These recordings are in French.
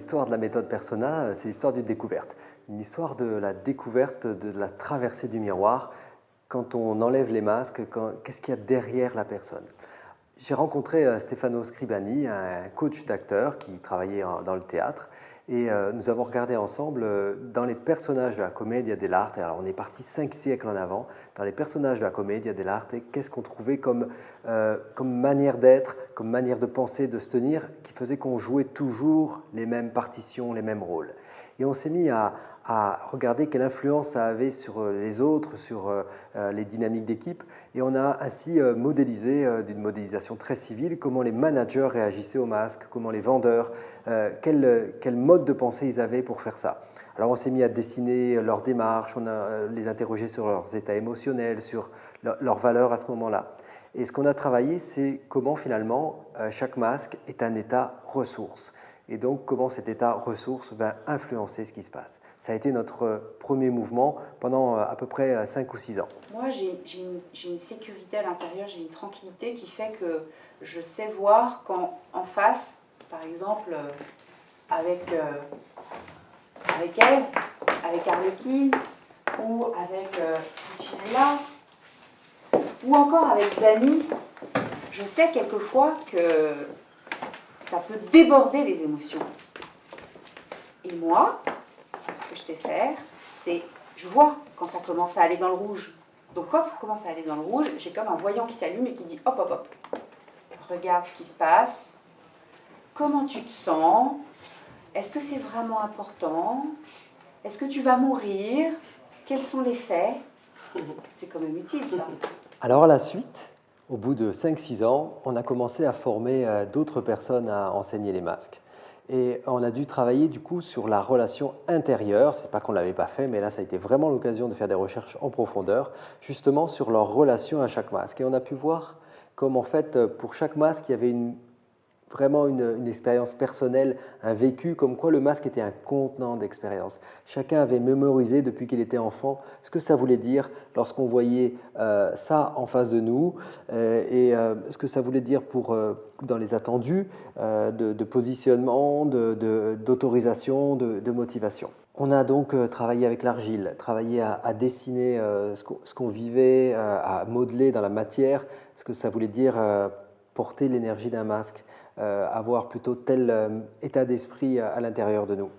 l'histoire de la méthode Persona, c'est l'histoire d'une découverte. Une histoire de la découverte de la traversée du miroir. Quand on enlève les masques, qu'est-ce qu'il y a derrière la personne? J'ai rencontré Stefano Scribani, un coach d'acteur qui travaillait dans le théâtre, et nous avons regardé ensemble dans les personnages de la commedia dell'arte. Alors on est parti 5 siècles en avant, dans les personnages de la commedia dell'arte, qu'est-ce qu'on trouvait comme manière d'être, comme manière de penser, de se tenir, qui faisait qu'on jouait toujours les mêmes partitions, les mêmes rôles. Et on s'est mis à regarder quelle influence ça avait sur les autres, sur les dynamiques d'équipe. Et on a ainsi modélisé, d'une modélisation très civile, comment les managers réagissaient aux masques, comment les vendeurs, quel mode de pensée ils avaient pour faire ça. Alors on s'est mis à dessiner leur démarche, on a les interrogé sur leurs états émotionnels, sur leurs valeurs à ce moment-là. Et ce qu'on a travaillé, c'est comment finalement chaque masque est un état ressource. Et donc, comment cet état ressource va influencer ce qui se passe. Ça a été notre premier mouvement pendant à peu près 5 ou 6 ans. Moi, j'ai une sécurité à l'intérieur, j'ai une tranquillité qui fait que je sais voir quand en face, par exemple, avec elle, avec Arlequine, ou avec Pulcinella, ou encore avec Zani, je sais quelquefois que ça peut déborder les émotions. Et moi, ce que je sais faire, c'est, je vois quand ça commence à aller dans le rouge. Donc quand ça commence à aller dans le rouge, j'ai comme un voyant qui s'allume et qui dit hop, hop, hop. Regarde ce qui se passe. Comment tu te sens? Est-ce que c'est vraiment important? Est-ce que tu vas mourir? Quels sont les faits? C'est quand même utile, ça. Alors à la suite, au bout de 5-6 ans, on a commencé à former d'autres personnes à enseigner les masques. Et on a dû travailler du coup sur la relation intérieure, c'est pas qu'on ne l'avait pas fait, mais là ça a été vraiment l'occasion de faire des recherches en profondeur, justement sur leur relation à chaque masque. Et on a pu voir comme en fait pour chaque masque il y avait vraiment une expérience personnelle, un vécu, comme quoi le masque était un contenant d'expérience. Chacun avait mémorisé depuis qu'il était enfant ce que ça voulait dire lorsqu'on voyait ça en face de nous et ce que ça voulait dire dans les attendus de positionnement, d'autorisation, de motivation. On a donc travaillé avec l'argile, travaillé à dessiner ce qu'on vivait, à modeler dans la matière ce que ça voulait dire porter l'énergie d'un masque. Avoir plutôt tel état d'esprit à l'intérieur de nous.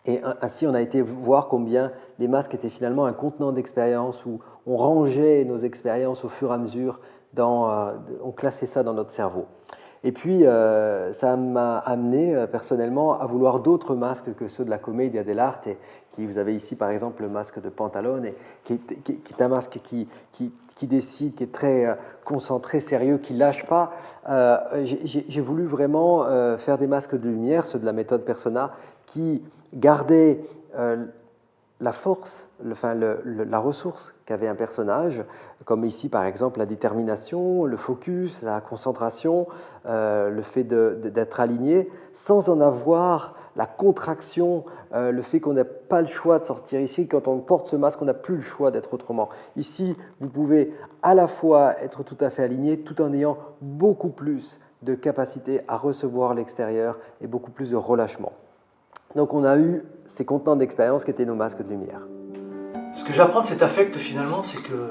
Et ainsi, on a été voir combien les masques étaient finalement un contenant d'expérience où on rangeait nos expériences au fur et à mesure, on classait ça dans notre cerveau. Et puis, ça m'a amené personnellement à vouloir d'autres masques que ceux de la commedia dell'arte. Vous avez ici par exemple le masque de Pantalone, qui est un masque qui décide, qui est très concentré, sérieux, qui ne lâche pas. J'ai voulu vraiment faire des masques de lumière, ceux de la méthode Persona, qui gardaient la force, la ressource qu'avait un personnage, comme ici par exemple la détermination, le focus, la concentration, le fait d'être aligné, sans en avoir la contraction, le fait qu'on n'a pas le choix de sortir ici. Quand on porte ce masque, on n'a plus le choix d'être autrement. Ici, vous pouvez à la fois être tout à fait aligné, tout en ayant beaucoup plus de capacité à recevoir l'extérieur et beaucoup plus de relâchement. Donc on a eu ces contenants d'expérience qui étaient nos masques de lumière. Ce que j'apprends de cet affect finalement, c'est que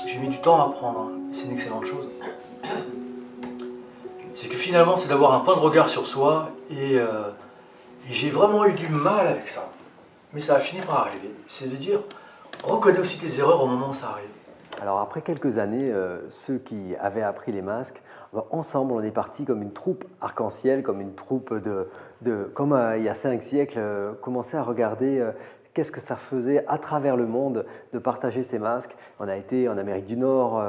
j'ai mis du temps à apprendre, c'est une excellente chose. C'est que finalement, c'est d'avoir un point de regard sur soi et j'ai vraiment eu du mal avec ça. Mais ça a fini par arriver. C'est de dire, reconnais aussi tes erreurs au moment où ça arrive. Alors après quelques années, ceux qui avaient appris les masques, ensemble on est partis comme une troupe arc-en-ciel, comme une troupe comme il y a 5 siècles, commencer à regarder qu'est-ce que ça faisait à travers le monde de partager ces masques. On a été en Amérique du Nord,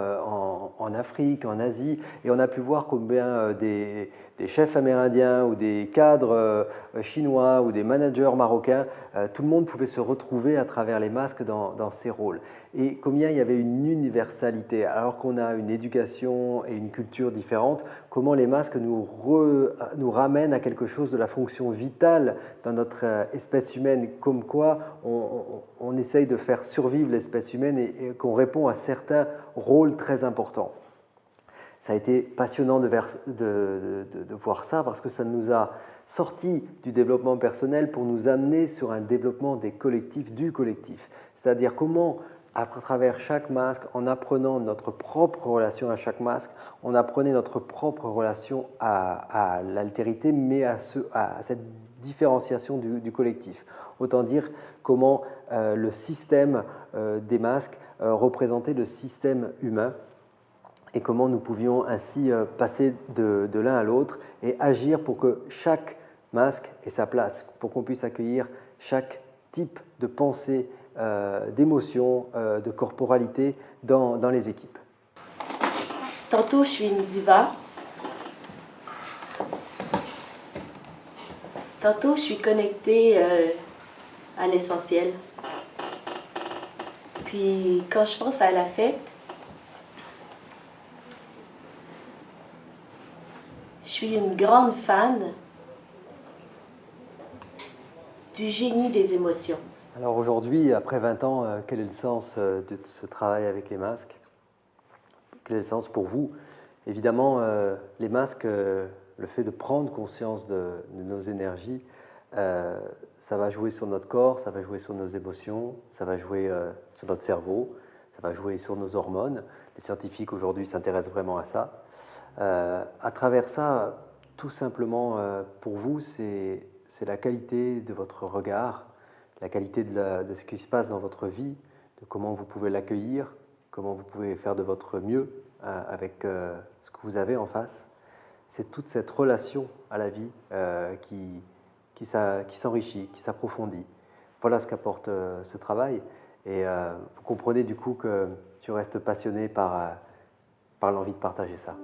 en Afrique, en Asie, et on a pu voir combien des chefs amérindiens ou des cadres chinois ou des managers marocains, tout le monde pouvait se retrouver à travers les masques dans ces rôles. Et combien il y avait une universalité, alors qu'on a une éducation et une culture différente, comment les masques nous ramènent à quelque chose de la fonction vitale dans notre espèce humaine, comme quoi on essaye de faire survivre l'espèce humaine et qu'on répond à certains rôles très importants. Ça a été passionnant de voir ça parce que ça nous a sorti du développement personnel pour nous amener sur un développement des collectifs, du collectif. C'est-à-dire comment, à travers chaque masque, en apprenant notre propre relation à chaque masque, on apprenait notre propre relation à l'altérité, mais à cette différenciation du collectif. Autant dire comment le système des masques représentait le système humain et comment nous pouvions ainsi passer de l'un à l'autre et agir pour que chaque masque ait sa place, pour qu'on puisse accueillir chaque type de pensée, d'émotion, de corporalité dans les équipes. Tantôt, je suis une diva. Tantôt, je suis connectée à l'essentiel. Puis, quand je pense à la fête, je suis une grande fan du génie des émotions. Alors aujourd'hui, après 20 ans, quel est le sens de ce travail avec les masques? Quel est le sens pour vous? Évidemment, les masques, le fait de prendre conscience de nos énergies, ça va jouer sur notre corps, ça va jouer sur nos émotions, ça va jouer sur notre cerveau, ça va jouer sur nos hormones. Les scientifiques aujourd'hui s'intéressent vraiment à ça. À travers ça, tout simplement, pour vous, c'est la qualité de votre regard, la qualité de ce qui se passe dans votre vie, de comment vous pouvez l'accueillir, comment vous pouvez faire de votre mieux avec ce que vous avez en face. C'est toute cette relation à la vie qui s'enrichit, qui s'approfondit. Voilà ce qu'apporte ce travail. Et vous comprenez du coup que tu restes passionné par l'envie de partager ça.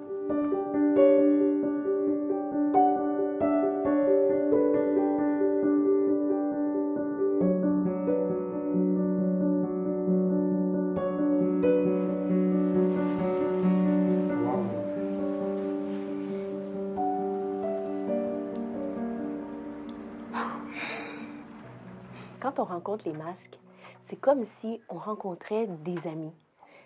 Quand on rencontre les masques, c'est comme si on rencontrait des amis.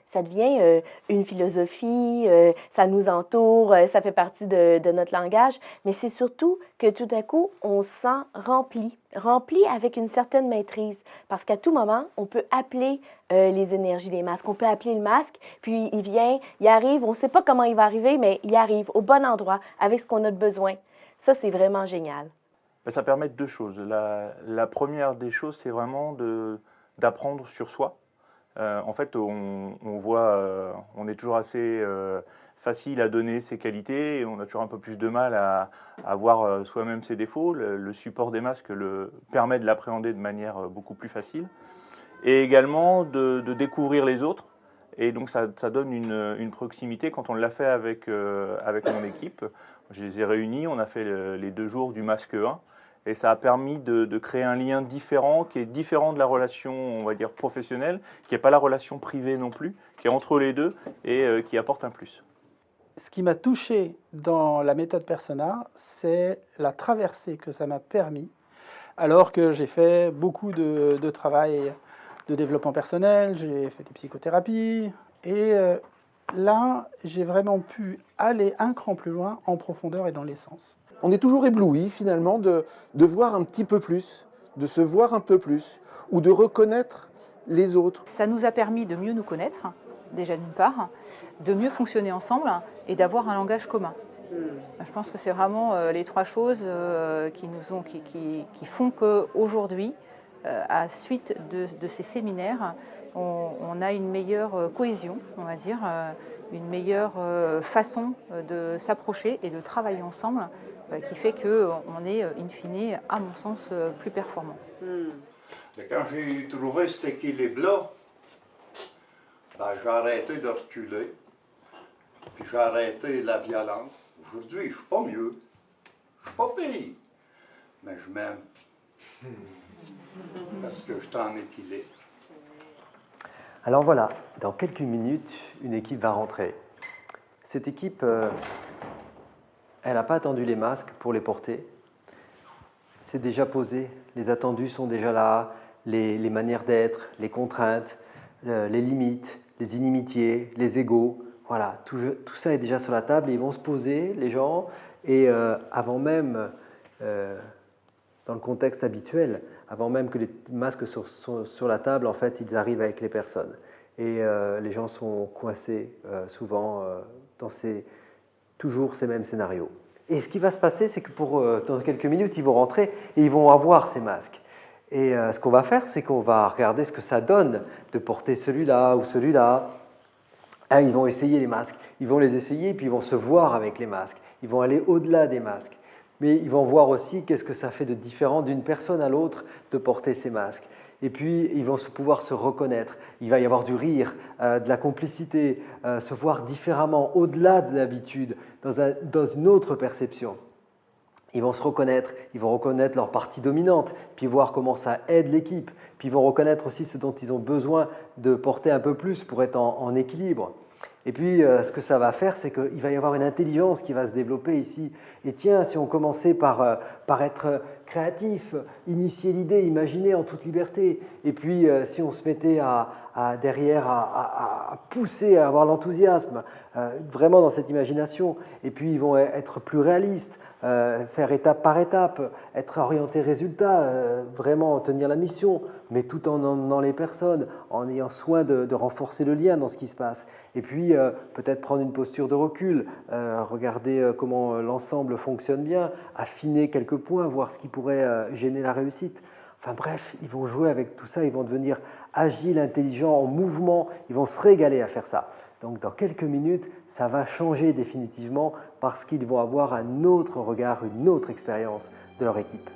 Ça devient une philosophie, ça nous entoure, ça fait partie de notre langage, mais c'est surtout que tout à coup, on se sent rempli avec une certaine maîtrise, parce qu'à tout moment, on peut appeler les énergies des masques, on peut appeler le masque, puis il vient, il arrive, on ne sait pas comment il va arriver, mais il arrive au bon endroit, avec ce qu'on a de besoin. Ça, c'est vraiment génial. Ça permet deux choses. La première des choses, c'est vraiment d'apprendre sur soi. En fait, on voit, on est toujours assez facile à donner ses qualités et on a toujours un peu plus de mal à voir soi-même ses défauts. Le support des masques permet de l'appréhender de manière beaucoup plus facile. Et également de découvrir les autres. Et donc ça donne une proximité. Quand on l'a fait avec mon équipe, je les ai réunis, on a fait les 2 jours du masque 1. Et ça a permis de créer un lien différent, qui est différent de la relation, on va dire, professionnelle, qui n'est pas la relation privée non plus, qui est entre les deux et qui apporte un plus. Ce qui m'a touché dans la méthode Persona, c'est la traversée que ça m'a permis, alors que j'ai fait beaucoup de travail de développement personnel, j'ai fait des psychothérapies, et là, j'ai vraiment pu aller un cran plus loin, en profondeur et dans l'essence. On est toujours ébloui finalement de voir un petit peu plus, de se voir un peu plus, ou de reconnaître les autres. Ça nous a permis de mieux nous connaître, déjà d'une part, de mieux fonctionner ensemble et d'avoir un langage commun. Je pense que c'est vraiment les 3 choses qui font qu'aujourd'hui, à suite de ces séminaires, on a une meilleure cohésion, on va dire, une meilleure façon de s'approcher et de travailler ensemble, qui fait qu'on est, in fine, à mon sens, plus performant. Quand j'ai trouvé cet équilibre-là, j'ai arrêté de reculer, puis j'ai arrêté la violence. Aujourd'hui, je ne suis pas mieux, je ne suis pas pire, mais je m'aime, parce que je suis en équilibre. Alors voilà, dans quelques minutes, une équipe va rentrer. Cette équipe, elle n'a pas attendu les masques pour les porter. C'est déjà posé, les attendus sont déjà là, les manières d'être, les contraintes, les limites, les inimitiés, les égos. Voilà, tout ça est déjà sur la table et ils vont se poser, les gens, et avant même, dans le contexte habituel, avant même que les masques soient sur la table, en fait, ils arrivent avec les personnes. Et les gens sont coincés souvent dans toujours ces mêmes scénarios. Et ce qui va se passer, c'est que dans quelques minutes, ils vont rentrer et ils vont avoir ces masques. Et ce qu'on va faire, c'est qu'on va regarder ce que ça donne de porter celui-là ou celui-là. Ils vont essayer les masques, ils vont les essayer, puis ils vont se voir avec les masques. Ils vont aller au-delà des masques. Mais ils vont voir aussi qu'est-ce que ça fait de différent d'une personne à l'autre de porter ces masques. Et puis, ils vont pouvoir se reconnaître. Il va y avoir du rire, de la complicité, se voir différemment, au-delà de l'habitude, dans une autre perception. Ils vont se reconnaître, ils vont reconnaître leur partie dominante, puis voir comment ça aide l'équipe, puis ils vont reconnaître aussi ce dont ils ont besoin de porter un peu plus pour être en équilibre. Et puis, ce que ça va faire, c'est qu'il va y avoir une intelligence qui va se développer ici. Et tiens, si on commençait par être créatif, initier l'idée, imaginer en toute liberté, et puis si on se mettait derrière à pousser, à avoir l'enthousiasme, vraiment dans cette imagination, et puis ils vont être plus réalistes, faire étape par étape, être orienté résultat, vraiment tenir la mission, mais tout en emmenant les personnes, en ayant soin de renforcer le lien dans ce qui se passe. Et puis, peut-être prendre une posture de recul, regarder comment l'ensemble fonctionne bien, affiner quelques points, voir ce qui pourrait gêner la réussite. Enfin bref, ils vont jouer avec tout ça, ils vont devenir agiles, intelligents, en mouvement, ils vont se régaler à faire ça. Donc dans quelques minutes, ça va changer définitivement parce qu'ils vont avoir un autre regard, une autre expérience de leur équipe.